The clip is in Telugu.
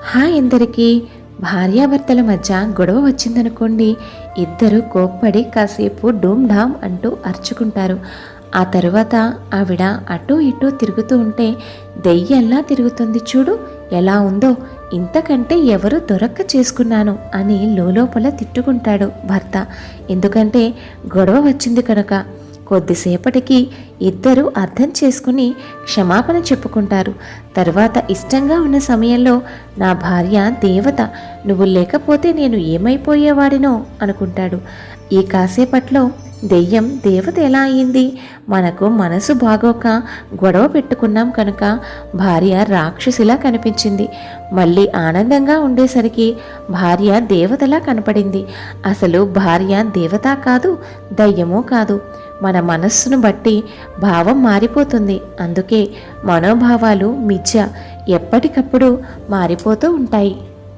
హాయ్ అందరికీ. భార్యాభర్తల మధ్య గొడవ వచ్చిందనుకోండి, ఇద్దరు కోప్పడి కాసేపు డూమ్ ఢామ్ అంటూ అరుచుకుంటారు. ఆ తరువాత ఆవిడ అటూ ఇటూ తిరుగుతూ ఉంటే దెయ్యంలా తిరుగుతుంది చూడు, ఎలా ఉందో, ఇంతకంటే ఎవరు దొరక్క చేసుకున్నాను అని లోలోపల తిట్టుకుంటాడు భర్త. ఎందుకంటే గొడవ వచ్చింది కనుక. కొద్దిసేపటికి ఇద్దరు అర్థం చేసుకుని క్షమాపణ చెప్పుకుంటారు. తర్వాత ఇష్టంగా ఉన్న సమయంలో నా భార్య దేవత, నువ్వు లేకపోతే నేను ఏమైపోయేవాడినో అనుకుంటాడు. ఈ కాసేపట్లో దెయ్యం దేవత ఎలా అయింది? మనకు మనసు బాగోక గొడవ పెట్టుకున్నాం కనుక భార్య రాక్షసిలా కనిపించింది. మళ్ళీ ఆనందంగా ఉండేసరికి భార్య దేవతలా కనపడింది. అసలు భార్య దేవత కాదు, దయ్యమూ కాదు. మన మనస్సును బట్టి భావం మారిపోతుంది. అందుకే మనోభావాలు మిథ్య, ఎప్పటికప్పుడు మారిపోతూ ఉంటాయి.